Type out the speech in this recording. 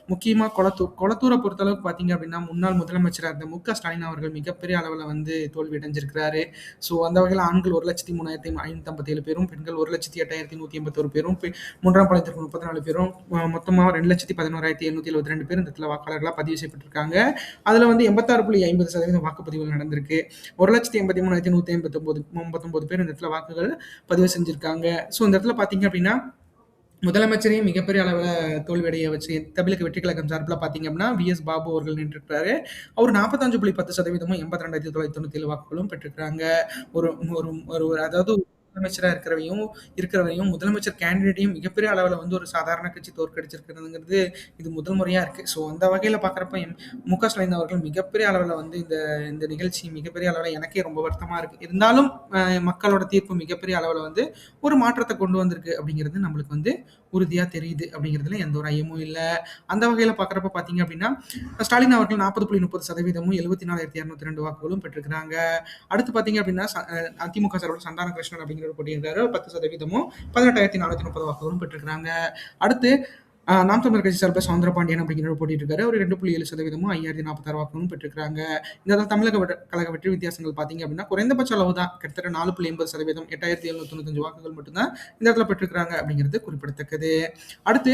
முக்கியமா கொளத்தூரை பொறுத்தளவுக்கு பார்த்தீங்க அப்படின்னா, முன்னாள் முதலமைச்சரா இருந்த ஸ்டாலின் அவர்கள் மிகப்பெரிய அளவுல வந்து தோல்வி அடைஞ்சிருக்கிறாரு. ஸோ அந்த வகையில ஆண்கள் 1,03,557 பேரும், பெண்கள் 1,08,181 பேரும், 3ஆம் பாளையத்திற்கு 34 பேரும், மொத்தமா 2,11,772 பேர் இந்த இடத்துல வாக்காளர்களா பதிவு செய்யப்பட்டிருக்காங்க. அதுல வந்து 86.50% வாக்குப்பதிவுகள் நடந்திருக்கு. 1,83,159 பேர் இந்த இடத்துல வாக்குகள் பதிவு செஞ்சிருக்காங்க. ஸோ இந்த இடத்துல பார்த்தீங்க அப்படின்னா, முதலமைச்சரையும் மிகப்பெரிய அளவுல தோல்வியடைய வச்சு தமிழக வெற்றி கழகம் சார்பில பார்த்தீங்க அப்படின்னா, வி.எஸ். பாபு அவர்கள் நின்றிருக்கிறாரு. அவரு 45.10% 82,997 வாக்குகளும் பெற்றிருக்கிறாங்க. ஒரு ஒரு ஒரு அதாவது முதலமைச்சரா இருக்கிறவரையும் முதலமைச்சர் கேண்டிடேட்டையும் மிகப்பெரிய அளவுல வந்து ஒரு சாதாரண கட்சி தோற்கடிச்சிருக்கிறதுங்கிறது இது முதல் முறையா இருக்கு. ஸோ அந்த வகையில பார்க்குறப்ப ஸ்டாலின் அவர்கள் மிகப்பெரிய அளவுல வந்து இந்த இந்த நிகழ்ச்சி மிகப்பெரிய அளவுல எனக்கே ரொம்ப வருத்தமா இருக்கு. இருந்தாலும் மக்களோட தீர்ப்பு மிகப்பெரிய அளவுல வந்து ஒரு மாற்றத்த கொண்டு வந்திருக்கு அப்படிங்கிறது நம்மளுக்கு வந்து உறுதியா தெரியுது அப்படிங்கிறதுல எந்த ஒரு ஐயமும் இல்ல. அந்த வகையில பார்க்குறப்ப பார்த்தீங்க அப்படின்னா, ஸ்டாலின் அவர்கள் 40.30% 74,202 வாக்குகளும் பெற்றிருக்கிறாங்க. அடுத்து பார்த்தீங்க அப்படின்னா, அதிமுக சார்பில் சந்தான கிருஷ்ணன் அப்படிங்கிறவர் போட்டியிடுறாரு. 10% 18,430 வாக்குகளும் பெற்றிருக்கிறாங்க. அடுத்து நாம் தமிழர் கட்சி சார்பில் சவுந்தரபாண்டியன் அப்படிங்கிறவர் போட்டிட்டு இருக்காரு. அவர் 2.7% 5,046 வாக்குகளும் பெற்றிருக்காங்க. இந்த இடத்துல தமிழக கழக வெற்றி வித்தியாசங்கள் பார்த்தீங்க அப்படின்னா, குறைந்தபட்ச அளவு தான். கிட்டத்தட்ட 4.80% 8,795 வாக்குகள் மட்டும்தான் இந்த இடத்துல பெற்றிருக்கிறாங்க அப்படிங்கிறது குறிப்பிடத்தக்கது. அடுத்து